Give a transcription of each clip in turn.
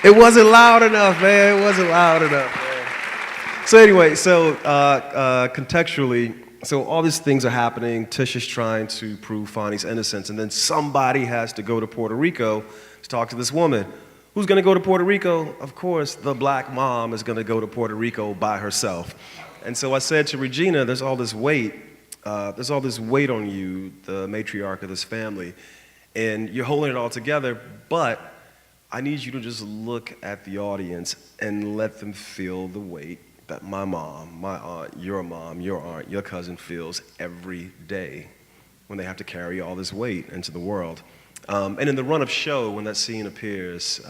It wasn't loud enough, man. It wasn't loud enough, man. So anyway, contextually, so all these things are happening. Tish is trying to prove Fonny's innocence, and then somebody has to go to Puerto Rico to talk to this woman. Who's going to go to Puerto Rico? Of course, the black mom is going to go to Puerto Rico by herself. And so I said to Regina, there's all this weight. There's all this weight on you, the matriarch of this family, and you're holding it all together, but I need you to just look at the audience and let them feel the weight that my mom, my aunt, your cousin feels every day when they have to carry all this weight into the world. And in the run of show, when that scene appears,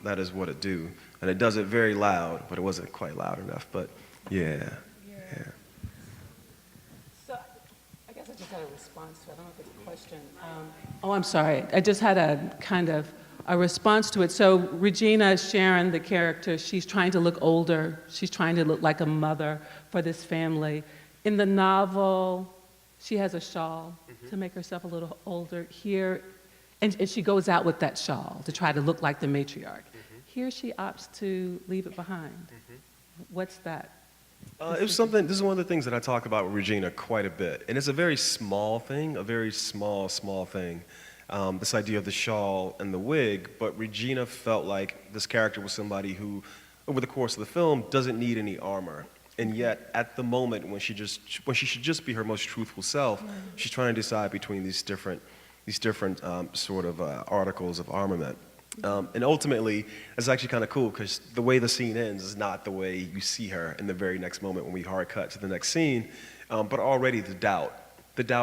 that is what it do. And it does it very loud, but it wasn't quite loud enough, but yeah. So I guess I just had a response to it. I don't know if it's a question. I'm sorry. I just had a kind of a response to it. So Regina, Sharon, the character, she's trying to look older. She's trying to look like a mother for this family. In the novel, she has a shawl to make herself a little older. Here, and she goes out with that shawl to try to look like the matriarch. Here she opts to leave it behind. What's that? It was something, this is one of the things that I talk about with Regina quite a bit. And it's a very small thing, a very small thing. This idea of the shawl and the wig, but Regina felt like this character was somebody who, over the course of the film, doesn't need any armor. And yet, at the moment when she should just be her most truthful self, she's trying to decide between these different articles of armament. And ultimately, it's actually kind of cool because the way the scene ends is not the way you see her in the very next moment when we hard cut to the next scene, but already the doubt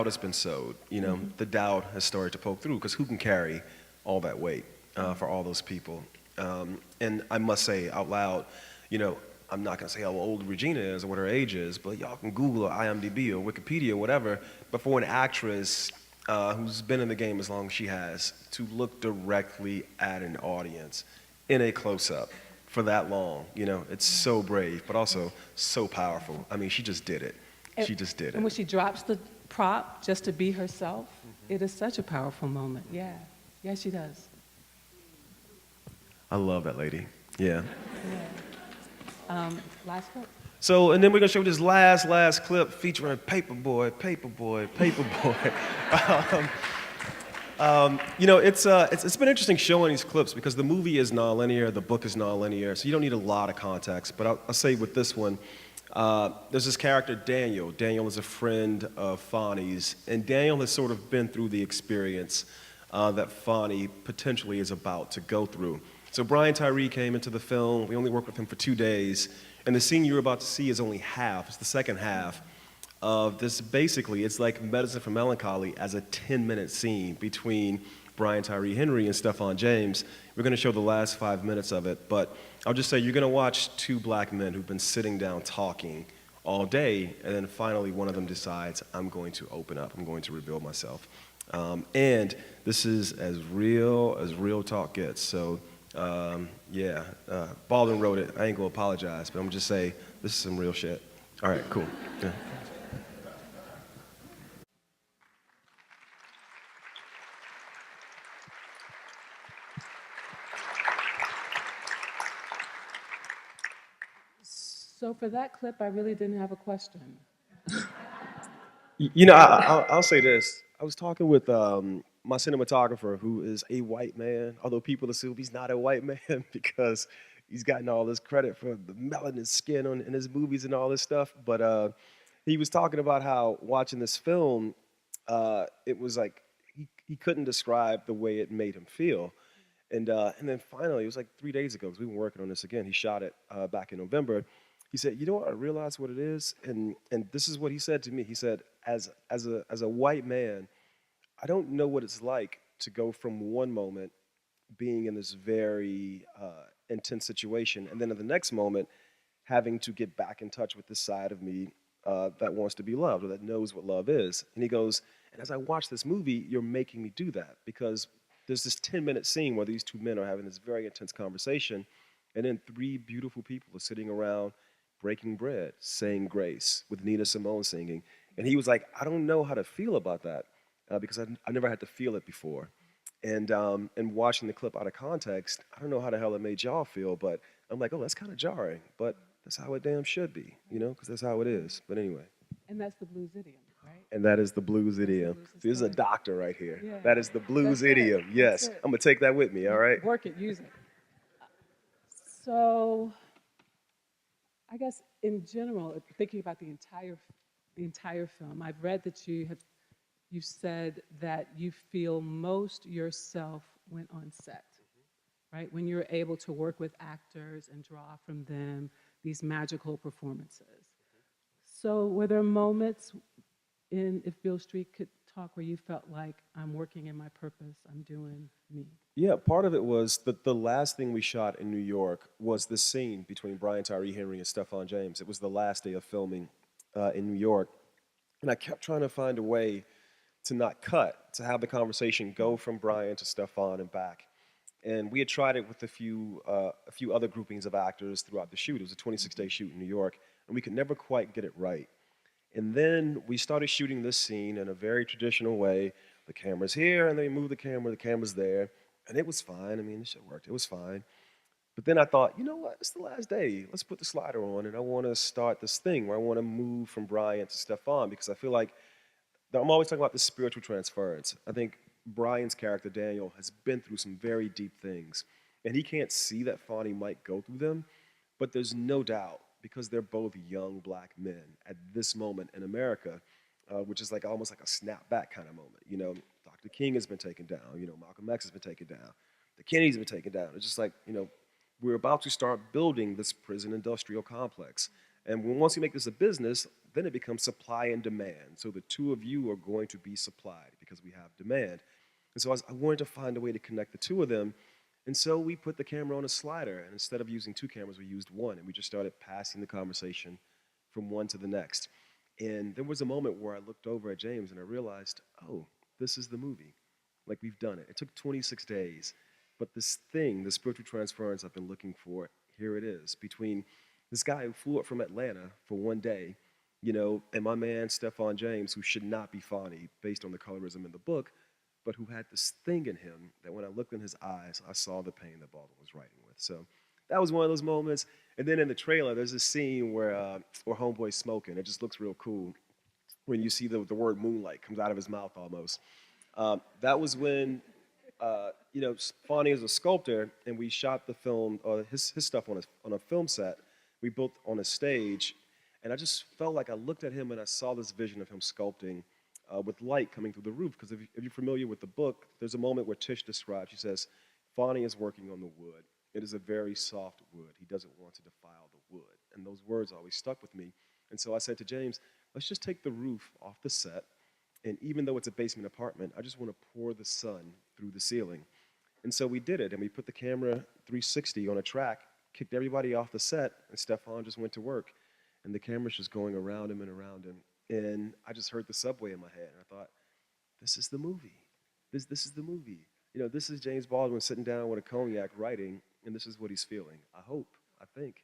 has been sowed, you know, the doubt has started to poke through because who can carry all that weight for all those people? And I must say out loud, you know, I'm not going to say how old Regina is or what her age is, but y'all can Google or IMDb or Wikipedia or whatever, but for an actress who's been in the game as long as she has, to look directly at an audience in a close-up for that long, you know, it's so brave, but also so powerful. I mean, she just did it. She just did it. And when she drops the prop just to be herself, it is such a powerful moment. Yeah, she does. I love that lady. Yeah. Last clip. So, and then we're gonna show this last clip featuring Paperboy. You know, it's been interesting showing these clips because the movie is nonlinear, the book is nonlinear, so you don't need a lot of context. But I'll say with this one, there's this character, Daniel. Daniel is a friend of Fonny's, and Daniel has sort of been through the experience that Fonny potentially is about to go through. So Brian Tyree came into the film. We only worked with him for 2 days, and the scene you're about to see is only half. It's the second half of this. Basically, it's like Medicine for Melancholy as a 10-minute scene between Brian Tyree Henry and Stephan James. We're going to show the last 5 minutes of it, but I'll just say you're going to watch two black men who've been sitting down talking all day, and then finally one of them decides, I'm going to open up, I'm going to reveal myself. And this is as real talk gets. So, Baldwin wrote it. I ain't going to apologize, but I'm going to just say this is some real shit. All right, cool. Yeah. So for that clip, I really didn't have a question. You know, I'll say this. I was talking with my cinematographer, who is a white man, although people assume he's not a white man because he's gotten all this credit for the melanin skin in his movies and all this stuff. But he was talking about how watching this film, it was like he couldn't describe the way it made him feel. And then finally, it was like 3 days ago, because we've been working on this again. He shot it back in November. He said, you know what, I realized what it is, and this is what he said to me. He said, as a white man, I don't know what it's like to go from one moment being in this very intense situation, and then in the next moment, having to get back in touch with this side of me that wants to be loved, or that knows what love is. And he goes, and as I watch this movie, you're making me do that, because there's this 10-minute scene where these two men are having this very intense conversation, and then three beautiful people are sitting around breaking bread, saying grace, with Nina Simone singing. And he was like, I don't know how to feel about that because I never had to feel it before. And watching the clip out of context, I don't know how the hell it made y'all feel, but I'm like, oh, that's kind of jarring. But that's how it damn should be, because that's how it is. But anyway. And that's the blues idiom, right? And that is the blues That's the idiom. blues See, this is a story. doctor right here. Yeah. That is the blues That's it. idiom. That's Yes. it. I'm going to take that with me, all right? Work it, use it. So, I guess in general, thinking about the entire film, I've read that you said that you feel most yourself when on set, right? When you're able to work with actors and draw from them these magical performances. So, were there moments in If Beale Street Could Talk where you felt like I'm working in my purpose, I'm doing me? Yeah, part of it was the last thing we shot in New York was the scene between Brian Tyree Henry and Stephan James. It was the last day of filming in New York. And I kept trying to find a way to not cut, to have the conversation go from Brian to Stephan and back. And we had tried it with a few other groupings of actors throughout the shoot. It was a 26-day shoot in New York, and we could never quite get it right. And then we started shooting this scene in a very traditional way. The camera's here, and they move the camera's there. And it was fine. I mean, this shit worked. It was fine. But then I thought, you know what? It's the last day. Let's put the slider on, and I want to start this thing where I want to move from Brian to Stephan because I feel like I'm always talking about this spiritual transference. I think Brian's character, Daniel, has been through some very deep things, and he can't see that Fonny might go through them, but there's no doubt because they're both young black men at this moment in America, which is like almost like a snapback kind of moment. Dr. King has been taken down. Malcolm X has been taken down. The Kennedys have been taken down. It's just like, we're about to start building this prison industrial complex. And once you make this a business, then it becomes supply and demand. So the two of you are going to be supplied because we have demand. And so I wanted to find a way to connect the two of them. And so we put the camera on a slider. And instead of using two cameras, we used one. And we just started passing the conversation from one to the next. And there was a moment where I looked over at James and I realized, oh, this is the movie. Like, we've done it. It took 26 days. But this thing, the spiritual transference I've been looking for, here it is. Between this guy who flew up from Atlanta for one day, and my man, Stephan James, who should not be Fonny based on the colorism in the book, but who had this thing in him that when I looked in his eyes, I saw the pain that Baldwin was writing with. So that was one of those moments. And then in the trailer, there's this scene where Homeboy's smoking. It just looks real cool when you see the word moonlight comes out of his mouth almost. That was when, Fonny is a sculptor, and we shot the film, his stuff on a film set. We built on a stage, and I just felt like I looked at him and I saw this vision of him sculpting with light coming through the roof. Because if you're familiar with the book, there's a moment where Tish describes, she says, Fonny is working on the wood. It is a very soft wood. He doesn't want to defile the wood. And those words always stuck with me. And so I said to James, let's just take the roof off the set. And even though it's a basement apartment, I just want to pour the sun through the ceiling. And so we did it. And we put the camera 360 on a track, kicked everybody off the set, and Stephan just went to work. And the camera's just going around him and around him. And I just heard the subway in my head. And I thought, this is the movie. This is the movie. This is James Baldwin sitting down with a cognac writing, and this is what he's feeling. I hope, I think.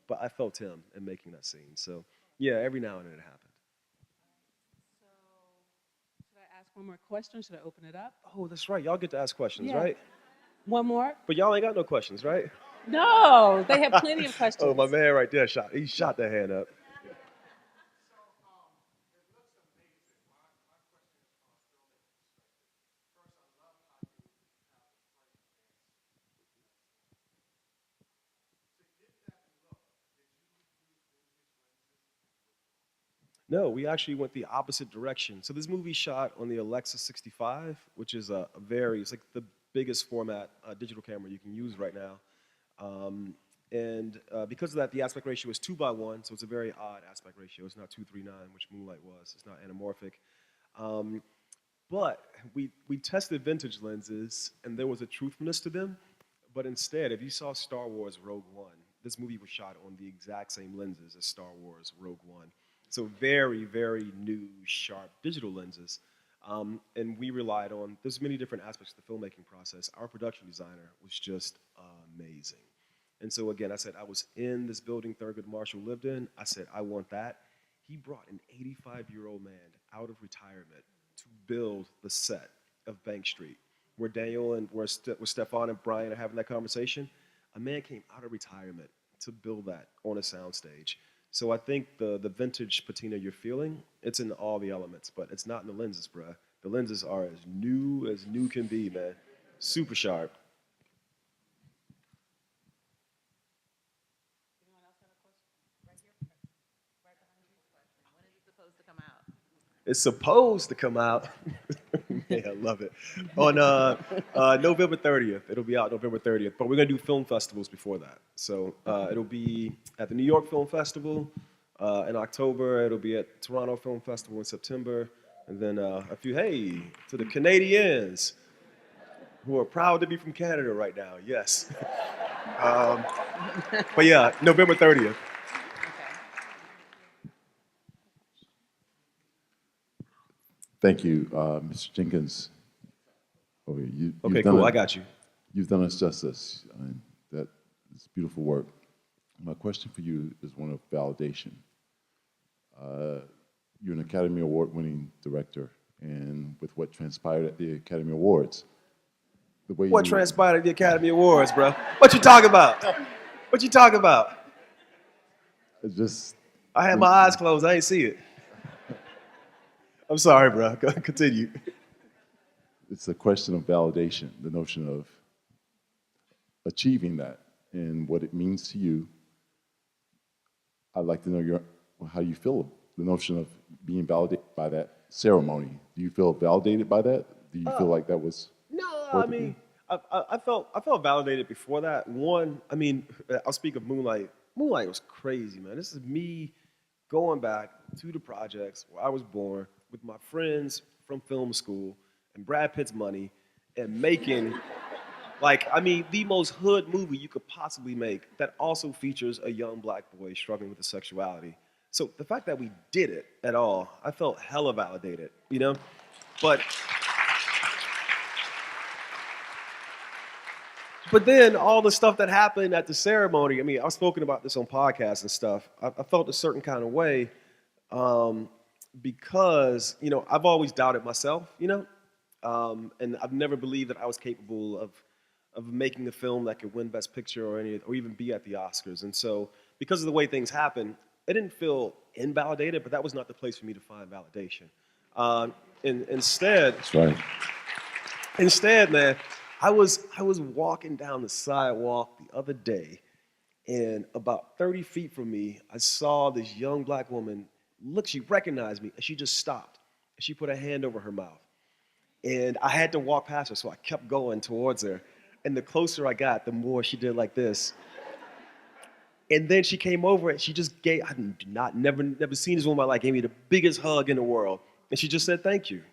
But I felt him in making that scene. So, yeah, every now and then it happened. So, should I ask one more question? Should I open it up? Oh, that's right. Y'all get to ask questions, Yeah. right? One more? But y'all ain't got no questions, right? No, they have plenty of questions. Oh, my man right there shot that hand up. No, we actually went the opposite direction. So this movie shot on the Alexa 65, which is it's like the biggest format digital camera you can use right now. And because of that, the aspect ratio is 2:1, so it's a very odd aspect ratio. It's not 2:39, which Moonlight was. It's not anamorphic. But we tested vintage lenses, and there was a truthfulness to them. But instead, if you saw Star Wars Rogue One, this movie was shot on the exact same lenses as Star Wars Rogue One. So very, very new, sharp digital lenses. And we relied on, there's many different aspects of the filmmaking process. Our production designer was just amazing. And so again, I said, I was in this building Thurgood Marshall lived in. I said, I want that. He brought an 85-year-old man out of retirement to build the set of Bank Street. where Daniel and where Stephan and Brian are having that conversation, a man came out of retirement to build that on a soundstage. So I think the vintage patina you're feeling, it's in all the elements, but it's not in the lenses, bruh. The lenses are as new can be, man. Super sharp. It's supposed to come out. Man, I love it. On November 30th. It'll be out November 30th. But we're going to do film festivals before that. So it'll be at the New York Film Festival in October. It'll be at Toronto Film Festival in September. And then a few, hey, to the Canadians who are proud to be from Canada right now. Yes. But yeah, November 30th. Thank you, Mr. Jenkins. Oh, Okay, cool. I got you. You've done us justice. And that is beautiful work. My question for you is one of validation. You're an Academy Award-winning director, and with what transpired at the Academy Awards, what transpired at the Academy Awards, bro? What you talking about? What you talking about? I had my eyes closed. I ain't see it. I'm sorry, bro. Continue. It's a question of validation, the notion of achieving that and what it means to you. I'd like to know how you feel, the notion of being validated by that ceremony. Do you feel validated by that? Do you feel like that was? No, I mean, I felt validated before that. One, I mean, I'll speak of Moonlight. Moonlight was crazy, man. This is me going back to the projects where I was born with my friends from film school and Brad Pitt's money and making, the most hood movie you could possibly make that also features a young black boy struggling with his sexuality. So the fact that we did it at all, I felt hella validated, you know? But then all the stuff that happened at the ceremony, I mean, I've spoken about this on podcasts and stuff. I felt a certain kind of way because, I've always doubted myself, and I've never believed that I was capable of making a film that could win Best Picture or even be at the Oscars. And so because of the way things happened, I didn't feel invalidated, but that was not the place for me to find validation. Instead, that's right. Instead, man, I was walking down the sidewalk the other day, and about 30 feet from me, I saw this young black woman. Look, she recognized me, and she just stopped. And she put her hand over her mouth. And I had to walk past her, so I kept going towards her. And the closer I got, the more she did like this. And then she came over and she just never seen this woman in my life, gave me the biggest hug in the world. And she just said, thank you.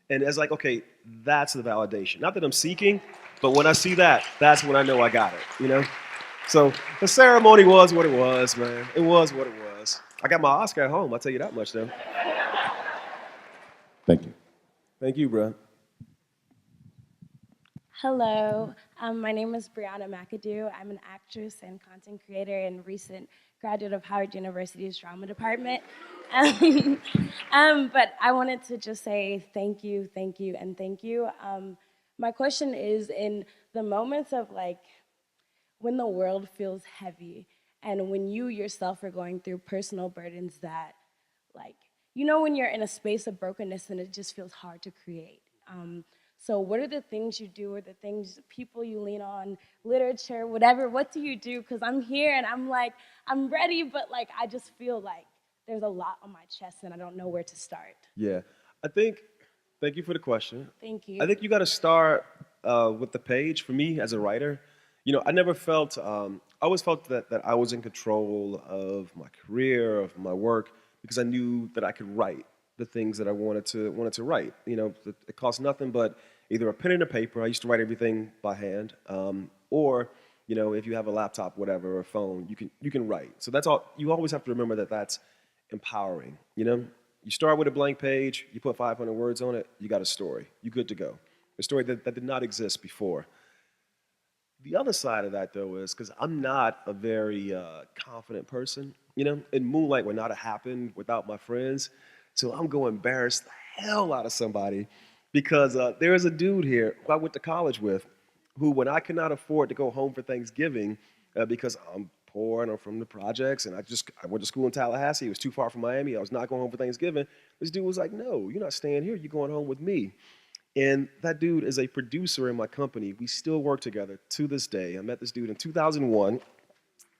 And it's like, okay, that's the validation. Not that I'm seeking, but when I see that, that's when I know I got it, So the ceremony was what it was, man. It was what it was. I got my Oscar at home, I'll tell you that much, though. Thank you. Thank you, bro. Hello, my name is Brianna McAdoo. I'm an actress and content creator and recent graduate of Howard University's drama department. But I wanted to just say thank you, and thank you. My question is, in the moments of when the world feels heavy and when you yourself are going through personal burdens that when you're in a space of brokenness and it just feels hard to create. So what are the things you do or the people you lean on, literature, whatever, what do you do? Because I'm here and I'm ready, but I just feel like there's a lot on my chest and I don't know where to start. Yeah, thank you for the question. Thank you. I think you got to start with the page. For me as a writer, I never felt, I always felt that I was in control of my career, of my work, because I knew that I could write the things that I wanted to write. It cost nothing but either a pen and a paper. I used to write everything by hand, or if you have a laptop, whatever, or a phone, you can write. So that's all. You always have to remember that that's empowering. You start with a blank page, you put 500 words on it, you got a story. You're good to go. A story that did not exist before. The other side of that, though, is because I'm not a very confident person. In Moonlight would not have happened without my friends. So I'm going to embarrass the hell out of somebody because there is a dude here who I went to college with, who when I could not afford to go home for Thanksgiving because I'm poor and I'm from the projects and I went to school in Tallahassee. It was too far from Miami. I was not going home for Thanksgiving. This dude was like, "No, you're not staying here. You're going home with me." And that dude is a producer in my company. We still work together to this day. I met this dude in 2001.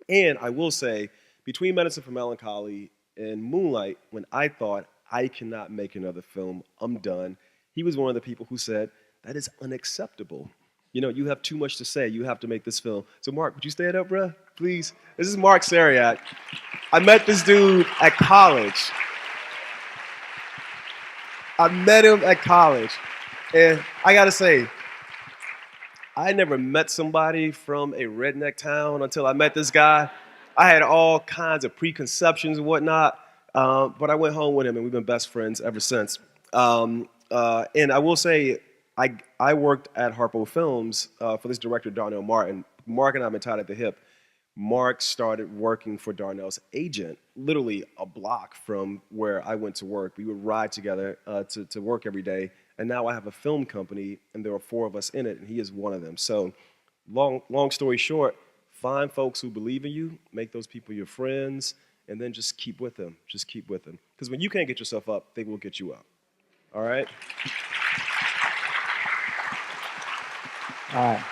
And I will say, between Medicine for Melancholy and Moonlight, when I thought I cannot make another film, I'm done, he was one of the people who said, that is unacceptable. You know, you have too much to say. You have to make this film. So Mark, would you stand up, bruh? Please. This is Mark Sariak. I met this dude at college. I met him at college. And I gotta say, I never met somebody from a redneck town until I met this guy. I had all kinds of preconceptions and whatnot, but I went home with him and we've been best friends ever since. And I will say, I worked at Harpo Films for this director, Darnell Martin. Mark and I have been tied at the hip. Mark started working for Darnell's agent, literally a block from where I went to work. We would ride together to work every day. And now I have a film company, and there are 4 of us in it, and he is one of them. So long story short, find folks who believe in you, make those people your friends, and then just keep with them. Just keep with them. Because when you can't get yourself up, they will get you up. All right? All right.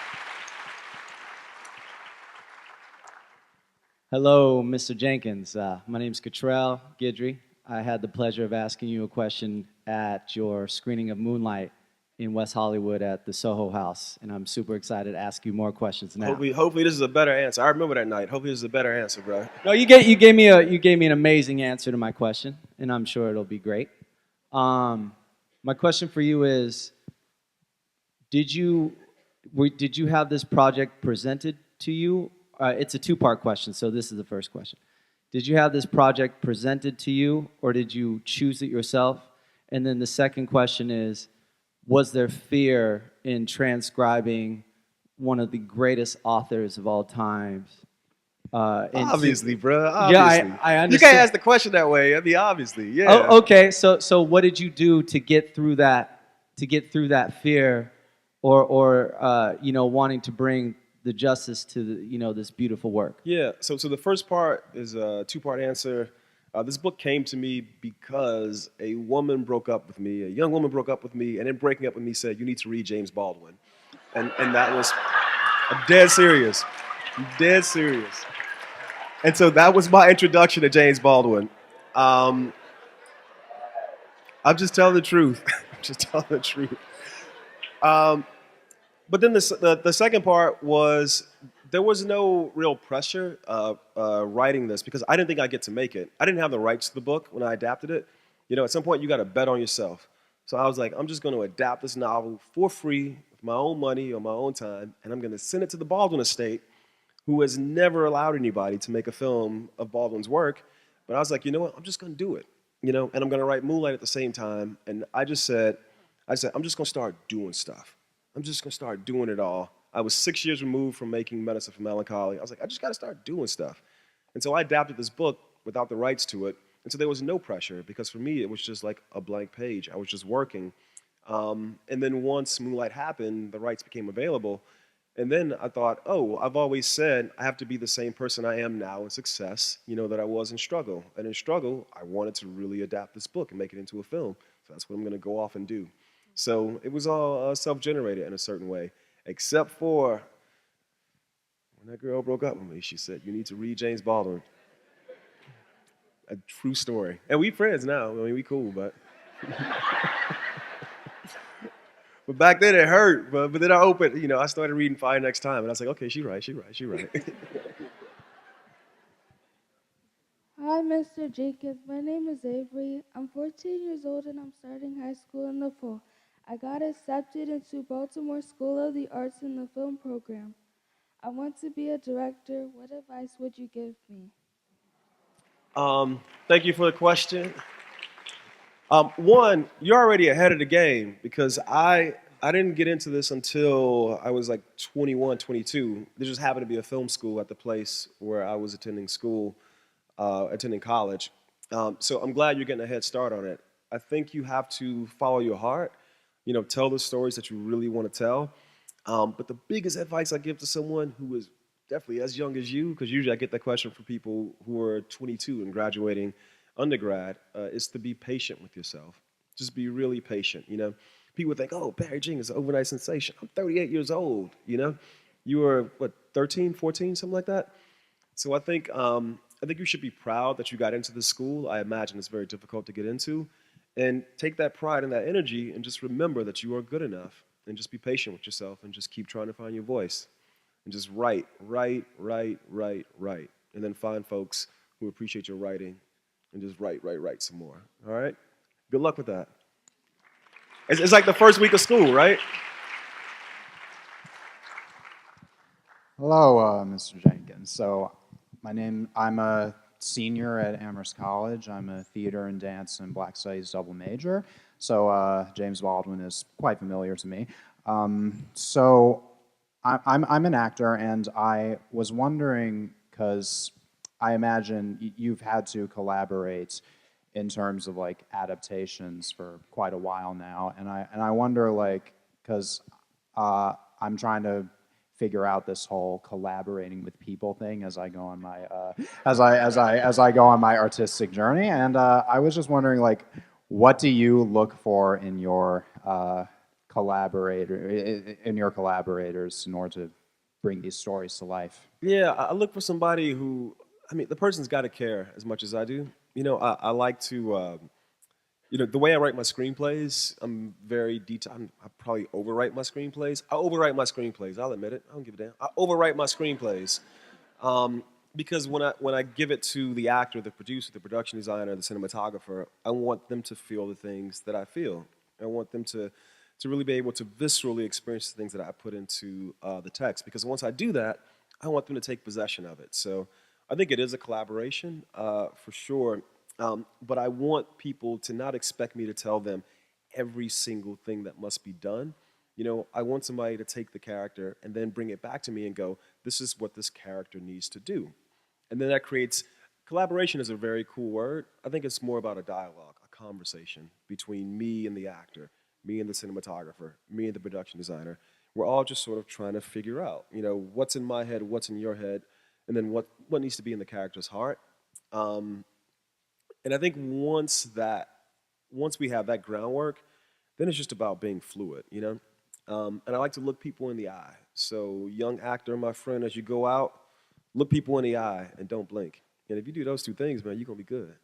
Hello, Mr. Jenkins. My name's Cottrell Guidry. I had the pleasure of asking you a question at your screening of Moonlight in West Hollywood at the Soho House, and I'm super excited to ask you more questions now. Hopefully this is a better answer. I remember that night. Hopefully this is a better answer, bro. No, you gave me an amazing answer to my question, and I'm sure it'll be great. My question for you is, did you have this project presented to you? It's a 2-part question, so this is the first question. Did you have this project presented to you, or did you choose it yourself? And then the second question is, was there fear in transcribing one of the greatest authors of all times? Obviously, bro. Obviously. Yeah, I understand. You can't ask the question that way. I mean, obviously, yeah. Oh, okay. So what did you do to get through that? Fear, or wanting to bring the justice to this beautiful work? Yeah. So the first part is a 2-part answer. This book came to me because a woman broke up with me, a young woman broke up with me, and in breaking up with me said, "You need to read James Baldwin," and that was, I'm dead serious. I'm dead serious. And so that was my introduction to James Baldwin. I'm just telling the truth. I'm just telling the truth. But then the second part was, there was no real pressure writing this because I didn't think I'd get to make it. I didn't have the rights to the book when I adapted it. You know, at some point you got to bet on yourself. So I was like, I'm just going to adapt this novel for free with my own money on my own time, and I'm going to send it to the Baldwin estate, who has never allowed anybody to make a film of Baldwin's work. But I was like, you know what? I'm just going to do it. You know, and I'm going to write Moonlight at the same time. And I said, I'm just going to start doing stuff. I'm just going to start doing it all. I was 6 years removed from making Medicine for Melancholy. I was like, I just got to start doing stuff. And so I adapted this book without the rights to it. And so there was no pressure because for me, it was just like a blank page. I was just working. And then once Moonlight happened, the rights became available. And then I thought, oh, I've always said I have to be the same person I am now in success, you know, that I was in struggle. And in struggle, I wanted to really adapt this book and make it into a film. So that's what I'm going to go off and do. So it was all self-generated in a certain way, except for when that girl broke up with me. She said, you need to read James Baldwin. A true story. And we friends now. I mean, we cool, but... But back then it hurt. But then I opened, you know, I started reading Fire Next Time, and I was like, okay, she's right. Hi, Mr. Jenkins. My name is Avery. I'm 14 years old, and I'm starting high school in the fall. I got accepted into Baltimore School of the Arts in the film program. I want to be a director. What advice would you give me? Thank you for the question. One, you're already ahead of the game because I didn't get into this until I was like 21, 22. There just happened to be a film school at the place where I was attending college. So I'm glad you're getting a head start on it. I think you have to follow your heart. tell the stories that you really want to tell. But the biggest advice I give to someone who is definitely as young as you, because usually I get that question from people who are 22 and graduating undergrad, is to be patient with yourself. Just be really patient. People think, oh, Barry Jenkins is an overnight sensation. I'm 38 years old. You were what, 13, 14, something like that. So I think you should be proud that you got into this school. I imagine it's very difficult to get into, and take that pride and that energy, and just remember that you are good enough, and just be patient with yourself, and just keep trying to find your voice, and just write, and then find folks who appreciate your writing, and just write some more. All right? Good luck with that. It's like the first week of school, right? Hello, Mr. Jenkins. So, I'm a senior at Amherst College. I'm a theater and dance and black studies double major. So, James Baldwin is quite familiar to me. So, I'm an actor, and I was wondering, because I imagine you've had to collaborate in terms of like adaptations for quite a while now, and I wonder, like, because I'm trying to figure out this whole collaborating with people thing as I go on my as I go on my artistic journey, and I was just wondering, like, what do you look for in your collaborators in order to bring these stories to life? Yeah, I look for somebody who, the person's got to care as much as I do. I like to, the way I write my screenplays, I'm very detailed. I probably overwrite my screenplays. I overwrite my screenplays. I'll admit it. I don't give a damn. I overwrite my screenplays because when I give it to the actor, the producer, the production designer, the cinematographer, I want them to feel the things that I feel. I want them to really be able to viscerally experience the things that I put into the text. Because once I do that, I want them to take possession of it. So I think it is a collaboration for sure. But I want people to not expect me to tell them every single thing that must be done. I want somebody to take the character and then bring it back to me and go, this is what this character needs to do. And then that creates, collaboration is a very cool word. I think it's more about a dialogue, a conversation between me and the actor, me and the cinematographer, me and the production designer. We're all just sort of trying to figure out, what's in my head, what's in your head, and then what needs to be in the character's heart. And I think once we have that groundwork, then it's just about being fluid, And I like to look people in the eye. So, young actor, my friend, as you go out, look people in the eye and don't blink. And if you do those two things, man, you're gonna be good.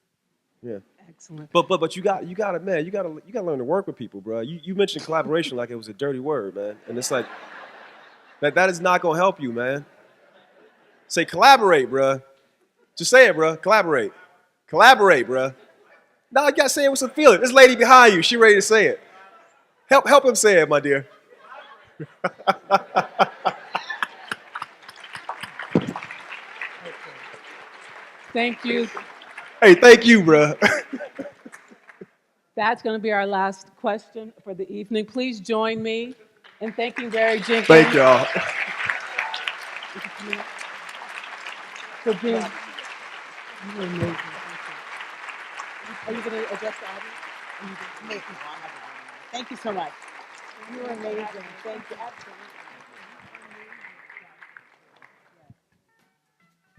Yeah. Excellent. But you got to learn to work with people, bro. You mentioned collaboration like it was a dirty word, man, and it's like that is not gonna help you, man. Say collaborate, bro. Just say it, bro. Collaborate. Collaborate, bruh. Now you gotta say it with some feeling. This lady behind you, she ready to say it. Help him say it, my dear. Thank you. Hey, thank you, bruh. That's going to be our last question for the evening. Please join me in thanking Barry Jenkins. Thank y'all. For being, you were amazing. Are you going to address the audience? Thank you so much. You were amazing. Thank you. Absolutely.